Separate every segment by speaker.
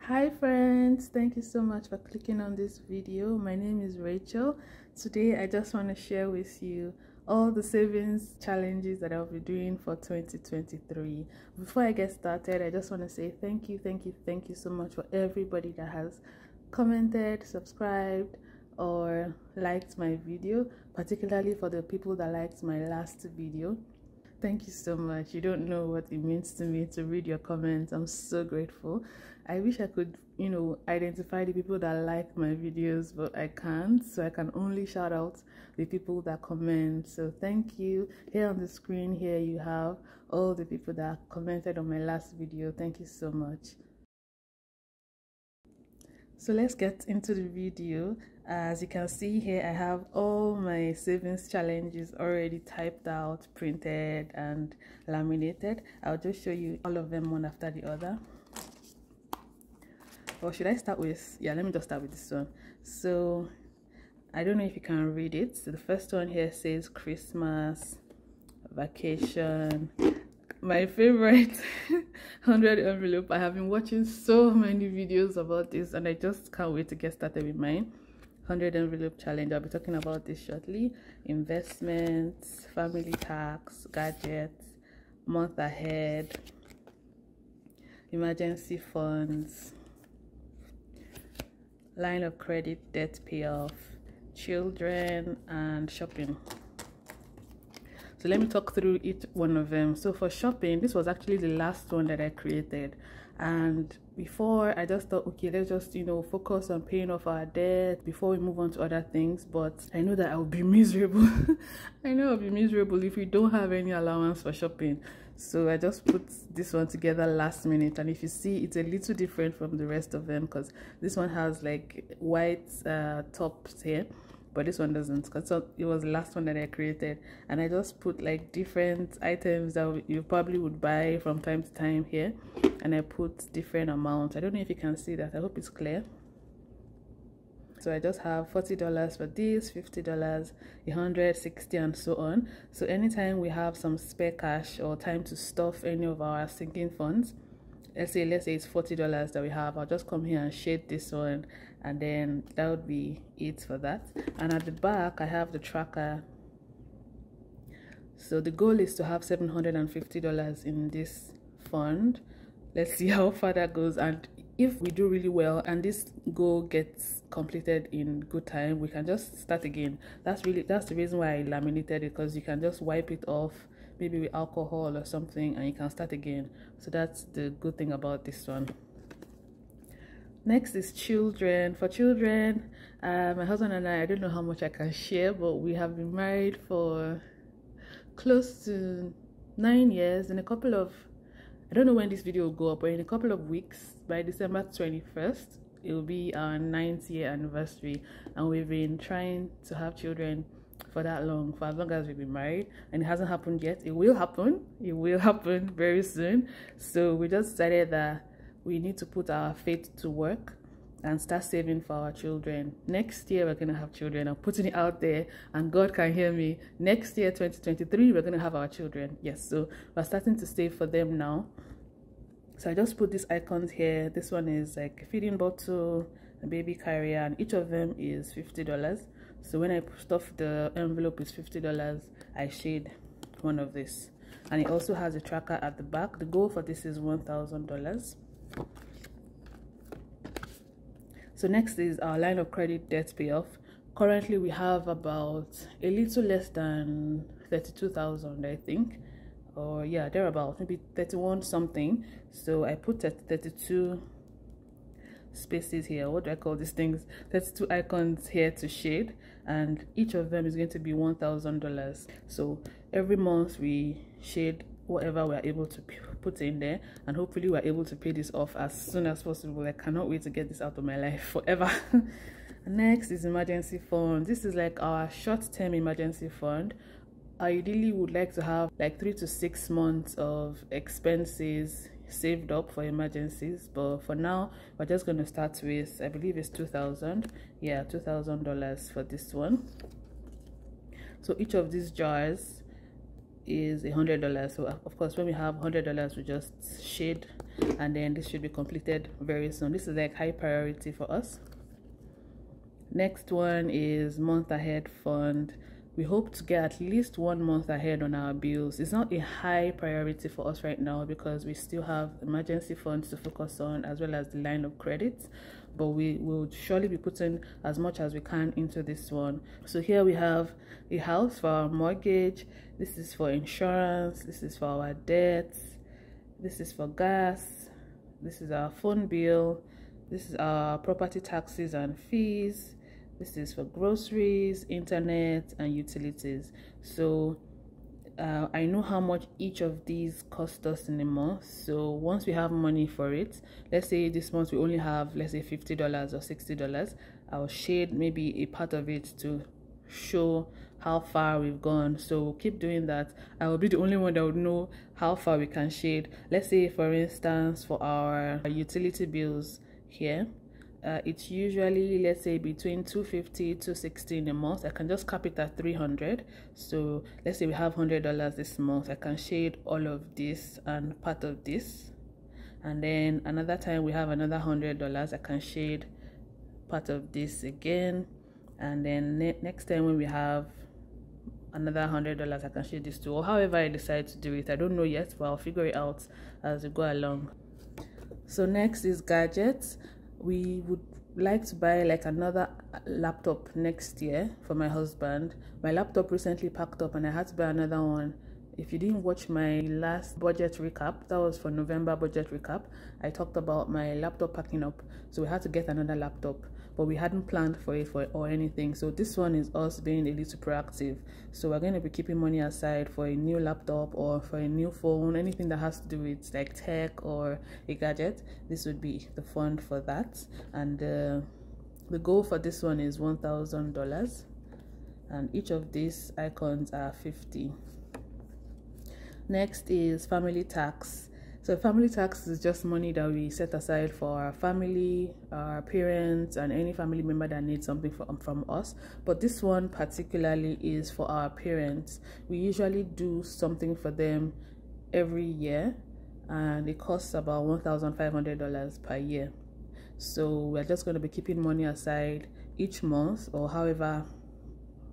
Speaker 1: Hi friends, thank you so much for clicking on this video. My name is Rachel. Today I just want to share with you all the savings challenges that I'll be doing for 2023. Before I get started, I just want to say thank you so much for everybody that has commented, subscribed, or liked my video, particularly for the people that liked my last video. Thank you so much. You don't know what it means to me to read your comments. I'm so grateful. I wish I could, identify the people that like my videos, but I can't. So I can only shout out the people that comment. So thank you. Here on the screen, here you have all the people that commented on my last video. Thank you so much. So let's get into the video. As you can see here, I have all my savings challenges already typed out, printed and laminated. I'll just show you all of them one after the other. Or should I start with, let me just start with this one. So I don't know if you can read it. So the first one here says Christmas, vacation. My favorite 100 envelope. I have been watching so many videos about this and I just can't wait to get started with mine. 100 envelope challenge. I'll be talking about this shortly. Investments, family tax, gadgets, month ahead, emergency funds, line of credit, debt payoff, children, and shopping. So let me talk through each one of them. So for shopping, this was actually the last one that I created. And before, I just thought, okay, let's just, focus on paying off our debt before we move on to other things. But I know that I'll be miserable. I know I'll be miserable if we don't have any allowance for shopping. So I just put this one together last minute. And if you see, it's a little different from the rest of them because this one has like white tops here. But this one doesn't, because it was the last one that I created, and I just put like different items that you probably would buy from time to time here, and I put different amounts. I don't know if you can see that. I hope it's clear. So I just have $40 for this, $50, $160, and so on. So anytime we have some spare cash or time to stuff any of our sinking funds, let's say it's $40 that we have, I'll just come here and shade this one, and then that would be it for that. And at the back I have the tracker. So the goal is to have $750 in this fund. Let's see how far that goes, and if we do really well and this goal gets completed in good time, we can just start again. That's the reason why I laminated it, because you can just wipe it off, maybe with alcohol or something, and you can start again. So that's the good thing about this one. Next is children. For children, my husband and I don't know how much I can share, but we have been married for close to 9 years. In a couple of, I don't know when this video will go up, but in a couple of weeks, by December 21st, it will be our 9th year anniversary, and we've been trying to have children for that long, for as long as we've been married, and it hasn't happened yet. It will happen very soon. So we just decided that we need to put our faith to work and start saving for our children. Next year we're gonna have children. I'm putting it out there and God can hear me. Next year, 2023, we're gonna have our children. Yes, so we're starting to save for them now. So I just put these icons here. This one is like a feeding bottle, a baby carrier, and each of them is $50. So when I stuff the envelope is $50, I shade one of this. And it also has a tracker at the back. The goal for this is $1,000. So next is our line of credit, debt payoff. Currently we have about a little less than 32,000, I think, or yeah, thereabout, maybe 31 something. So I put 32 spaces here. What do I call these things? 32 icons here to shade, and each of them is going to be $1,000. So every month we shade whatever we're able to put in there, and hopefully we're able to pay this off as soon as possible. I cannot wait to get this out of my life forever. Next is emergency fund. This is like our short-term emergency fund. I ideally would like to have like 3 to 6 months of expenses saved up for emergencies, but for now we're just going to start with, I believe it's $2,000 for this one. So each of these jars is $100. So of course, when we have $100, we just shade, and then this should be completed very soon. This is like high priority for us. Next one is month ahead fund. We hope to get at least 1 month ahead on our bills. It's not a high priority for us right now because we still have emergency funds to focus on, as well as the line of credit, but we will surely be putting as much as we can into this one. So here we have a house for our mortgage. This is for insurance. This is for our debts. This is for gas. This is our phone bill. This is our property taxes and fees. This is for groceries, internet, and utilities. So I know how much each of these cost us in a month. So once we have money for it, let's say this month we only have, let's say, $50 or $60, I'll shade maybe a part of it to show how far we've gone. So we'll keep doing that. I will be the only one that would know how far we can shade. Let's say, for instance, for our utility bills here, it's usually, let's say, between $250 to $260 in a month. I can just cap it at $300. So let's say we have $100 this month. I can shade all of this and part of this, and then another time we have another $100. I can shade part of this again, and then next time when we have another $100, I can shade this too, or however I decide to do it. I don't know yet, but I'll figure it out as we go along. So next is gadgets. We would like to buy like another laptop next year for my husband. My laptop recently packed up and I had to buy another one. If you didn't watch my last budget recap, that was for November budget recap, I talked about my laptop packing up. So we had to get another laptop, but we hadn't planned for it or anything. So this one is us being a little proactive. So we're going to be keeping money aside for a new laptop or for a new phone, anything that has to do with like tech or a gadget. This would be the fund for that. And the goal for this one is $1,000, and each of these icons are 50. Next is family tax. So family tax is just money that we set aside for our family, our parents, and any family member that needs something from us. But this one particularly is for our parents. We usually do something for them every year, and it costs about $1,500 per year. So we're just going to be keeping money aside each month, or however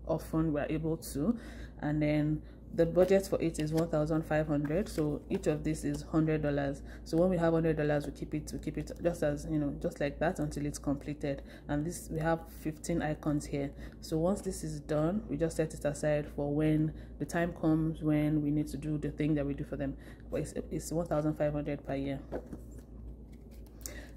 Speaker 1: often we're able to, and then the budget for it is $1,500. So each of this is $100. So when we have $100, we keep it just as, you know, just like that until it's completed. And this, we have 15 icons here. So once this is done, we just set it aside for when the time comes when we need to do the thing that we do for them. But it's $1,500 per year.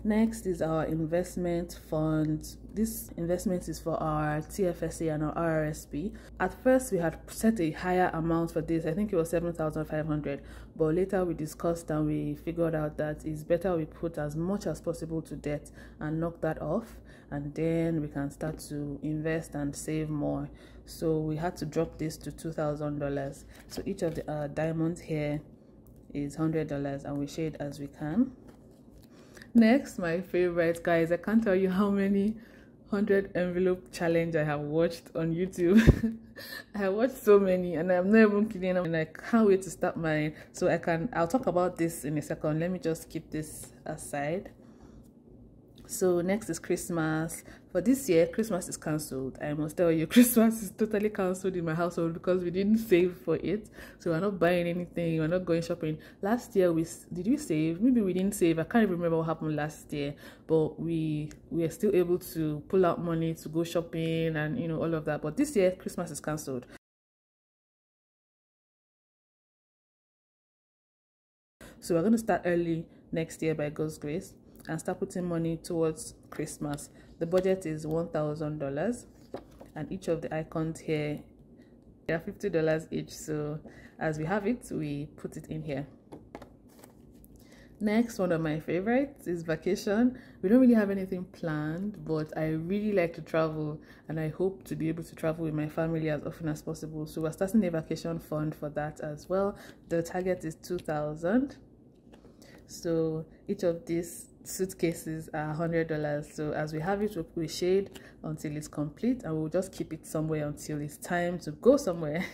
Speaker 1: Next is our investment fund. This investment is for our TFSA and our RRSP. At first, we had set a higher amount for this. I think it was $7,500, but later we discussed and we figured out that it's better we put as much as possible to debt and knock that off, and then we can start to invest and save more. So we had to drop this to $2,000. So each of the diamonds here is $100, and we shade as we can. Next, my favorite, guys, I can't tell you how many 100 envelope challenge I have watched on YouTube. I have watched so many, and I'm not even kidding, and I can't wait to start mine. So I'll talk about this in a second. Let me just keep this aside. So next is Christmas. For this year, Christmas is cancelled. I must tell you, Christmas is totally cancelled in my household because we didn't save for it. So we're not buying anything, we're not going shopping. Last year, did we save? Maybe we didn't save. I can't even remember what happened last year, but we are still able to pull out money to go shopping and, you know, all of that. But this year, Christmas is cancelled. So we're going to start early next year by God's grace and start putting money towards Christmas. The budget is $1,000, and each of the icons here, they are $50 each. So as we have it, we put it in here. Next, one of my favorites is vacation. We don't really have anything planned, but I really like to travel, and I hope to be able to travel with my family as often as possible. So we're starting a vacation fund for that as well. The target is $2,000. So each of these suitcases are $100. So as we have it, we shade until it's complete, and we'll just keep it somewhere until it's time to go somewhere.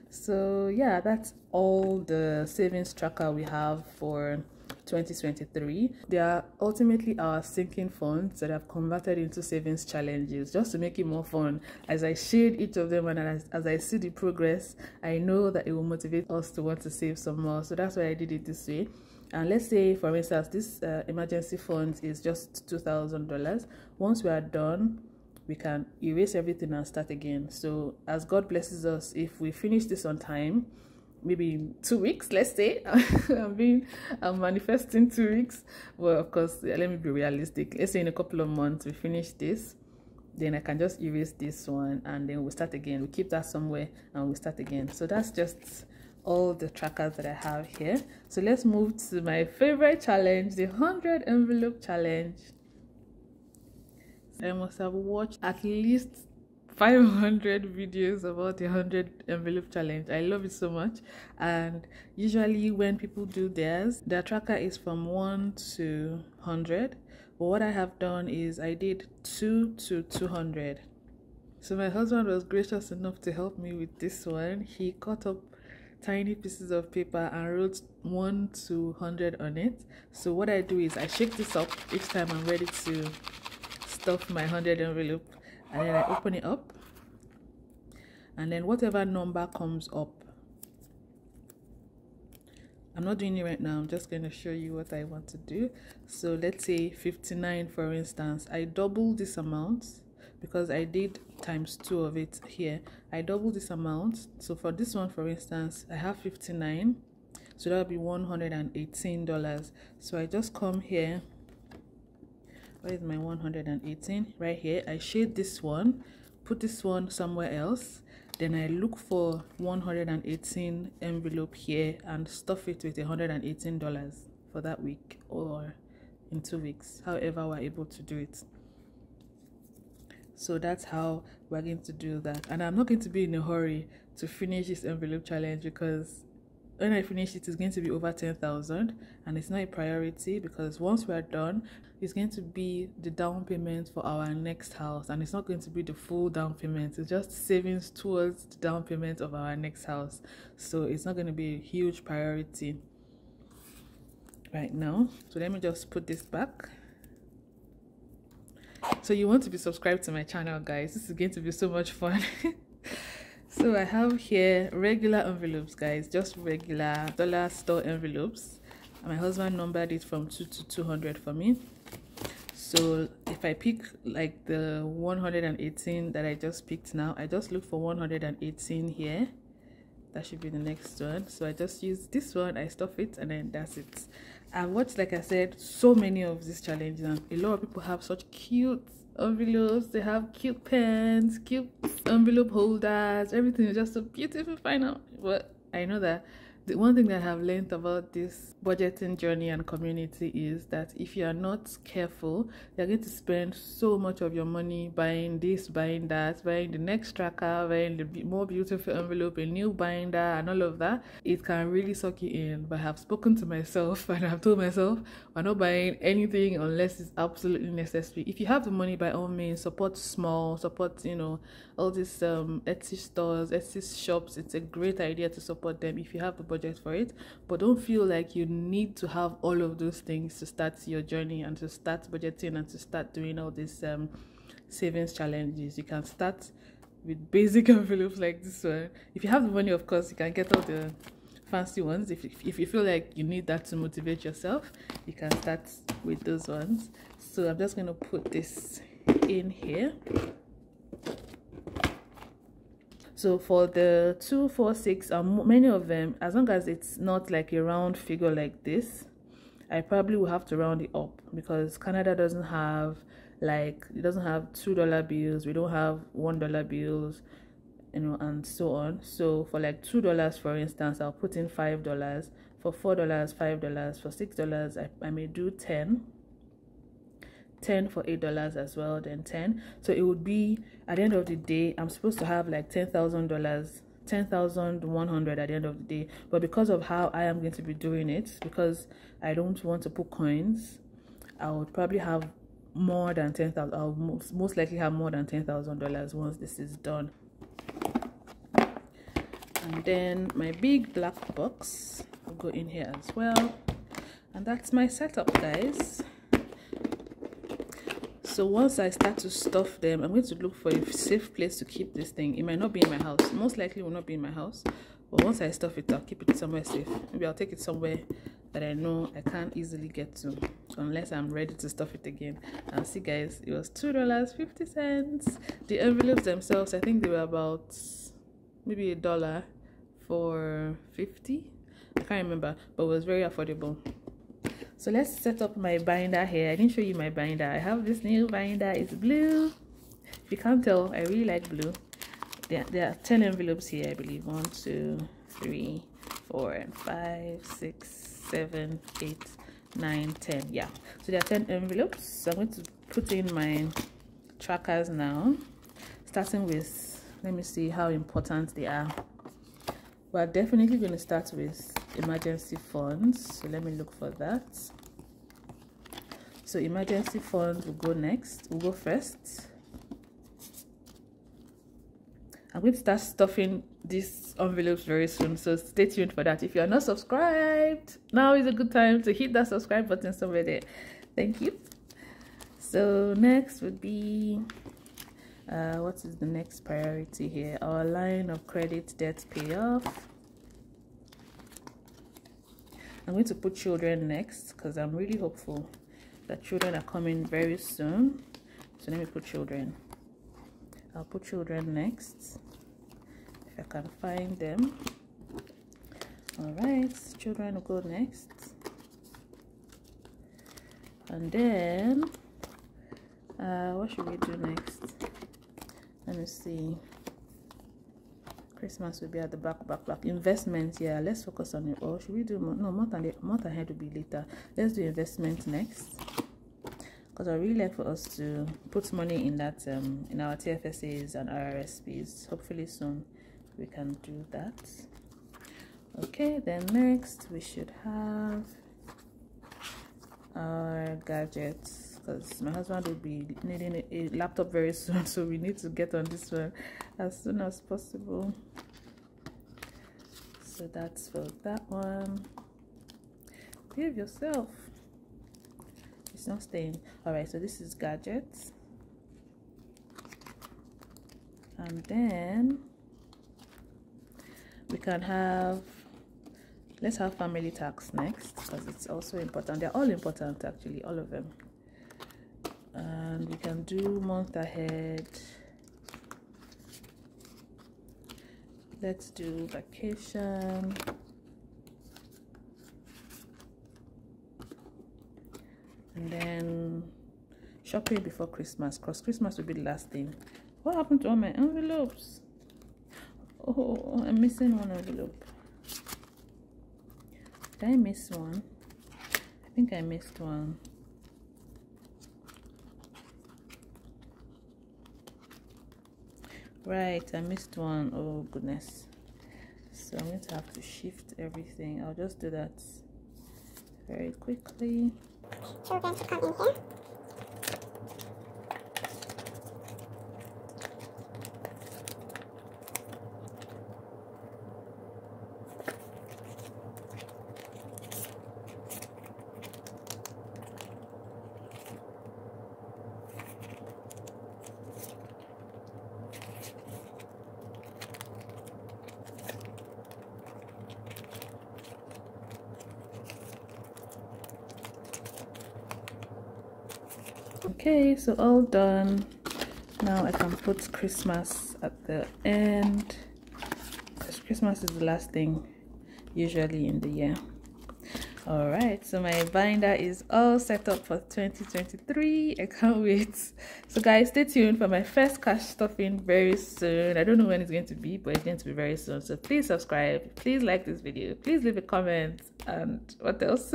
Speaker 1: So yeah, that's all the savings tracker we have for 2023. They are ultimately our sinking funds that I've converted into savings challenges just to make it more fun. As I shade each of them and as I see the progress, I know that it will motivate us to want to save some more. So that's why I did it this way. And let's say, for instance, this emergency fund is just $2,000. Once we are done, we can erase everything and start again. So as God blesses us, if we finish this on time, maybe in 2 weeks, let's say, I'm manifesting 2 weeks. Well, of course, let me be realistic. Let's say in a couple of months we finish this, then I can just erase this one and then we'll start again. We keep that somewhere and we'll start again. So that's just all the trackers that I have here. So let's move to my favorite challenge, the 100 envelope challenge. I must have watched at least 500 videos about the 100 envelope challenge. I love it so much. And usually when people do theirs, their tracker is from 1 to 100. But what I have done is I did 2 to 200. So my husband was gracious enough to help me with this one. He cut up tiny pieces of paper and wrote 1 to 100 on it. So what I do is I shake this up each time I'm ready to stuff my 100 envelope, and then I open it up, and then whatever number comes up, I'm not doing it right now, I'm just going to show you what I want to do. So let's say 59, for instance. I double this amount because I did ×2 of it here. I double this amount. So for this one, for instance, I have 59, so that would be $118. So I just come here. Where is my 118? Right here. I shade this one, put this one somewhere else, then I look for 118 envelope here and stuff it with $118 for that week or in 2 weeks, however we're able to do it. So that's how we're going to do that. And I'm not going to be in a hurry to finish this envelope challenge because when I finish it, it's going to be over 10,000, and it's not a priority because once we're done, it's going to be the down payment for our next house, and it's not going to be the full down payment. It's just savings towards the down payment of our next house. So it's not going to be a huge priority right now. So let me just put this back. So you want to be subscribed to my channel, guys. This is going to be so much fun. So I have here regular envelopes, guys, just regular dollar store envelopes. And my husband numbered it from 2 to 200 for me. So if I pick like the 118 that I just picked now, I just look for 118 here. That should be the next one. So I just use this one, I stuff it, and then that's it. I've watched, like I said, so many of these challenges, and a lot of people have such cute envelopes. They have cute pens, cute envelope holders, everything is just so beautiful. Final, but I know that the one thing that I have learned about this budgeting journey and community is that if you are not careful, you're going to spend so much of your money buying this, buying that, buying the next tracker, buying the more beautiful envelope, a new binder, and all of that. It can really suck you in. But I have spoken to myself and I've told myself, I'm not buying anything unless it's absolutely necessary. If you have the money, by all means, support small, support, you know, all these Etsy stores, Etsy shops. It's a great idea to support them if you have the budget for it. But don't feel like you need to have all of those things to start your journey and to start budgeting and to start doing all these savings challenges. You can start with basic envelopes like this one. If you have the money, of course, you can get all the fancy ones. If you feel like you need that to motivate yourself, you can start with those ones. So I'm just going to put this in here. So for the 2, 4, 6, many of them, as long as it's not like a round figure like this, I probably will have to round it up because Canada doesn't have, like, it doesn't have $2 bills. We don't have $1 bills, you know, and so on. So for like $2, for instance, I'll put in $5. For $4, $5. For $6, I may do 10 for $8 as well, then 10. So it would be, at the end of the day, I'm supposed to have like $10,000, 10,100 at the end of the day. But because of how I am going to be doing it, because I don't want to put coins, I would probably have more than 10,000. I'll most likely have more than $10,000 once this is done. And then my big black box will go in here as well. And that's my setup, guys. So once I start to stuff them, I'm going to look for a safe place to keep this thing. It might not be in my house. Most likely will not be in my house. But once I stuff it, I'll keep it somewhere safe. Maybe I'll take it somewhere that I know I can't easily get to, unless I'm ready to stuff it again. And see, guys, it was $2.50. The envelopes themselves, I think they were about maybe $1 for 50. I can't remember, but it was very affordable. So let's set up my binder here. I didn't show you my binder. I have this new binder. It's blue. If you can't tell, I really like blue. There are 10 envelopes here, I believe. 1, 2, 3, 4, and 5, 6, 7, 8, 9, 10. Yeah, so there are 10 envelopes. So I'm going to put in my trackers now, starting with, let me see how important they are. We're definitely going to start with emergency funds, so let me look for that. So emergency funds will go first. I'm going to start stuffing these envelopes very soon, so stay tuned for that. If you are not subscribed, now is a good time to hit that subscribe button somewhere there. Thank you. So next would be what is the next priority here? Our line of credit debt payoff. I'm going to put children next because I'm really hopeful that children are coming very soon. So let me put children. I'll put children next if I can find them. All right, children will go next. And then what should we do next? Let me see. Christmas will be at the back. Investment, yeah, let's focus on it. Or should we do no month ahead will be later. Let's do investment next, because I really like for us to put money in that in our TFSAs and RRSPs. Hopefully soon we can do that. Okay, then next we should have our gadgets, because my husband will be needing a laptop very soon, so we need to get on this one as soon as possible. So that's for that one. Behave yourself. It's not staying. All right, so this is gadgets. And then we can have, let's have family tax next, because it's also important. They're all important, actually, all of them. And we can do month ahead. Let's do vacation. And then shopping before Christmas, because Christmas will be the last thing. What happened to all my envelopes? Oh, I'm missing one envelope. Did I miss one? I think I missed one. Right, I missed one. Oh goodness. So I'm going to have to shift everything. I'll just do that very quickly.
Speaker 2: Children to come in here.
Speaker 1: Okay, so all done. Now I can put Christmas at the end, because Christmas is the last thing usually in the year. All right, so my binder is all set up for 2023. I can't wait. So guys, stay tuned for my first cash stuffing very soon. I don't know when it's going to be, but it's going to be very soon. So please subscribe, please like this video, please leave a comment, and what else?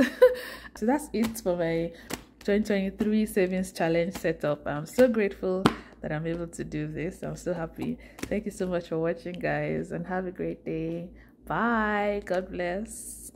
Speaker 1: So that's it for my 2023 savings challenge setup. I'm so grateful that I'm able to do this. I'm so happy. Thank you so much for watching, guys, and have a great day. Bye. God bless.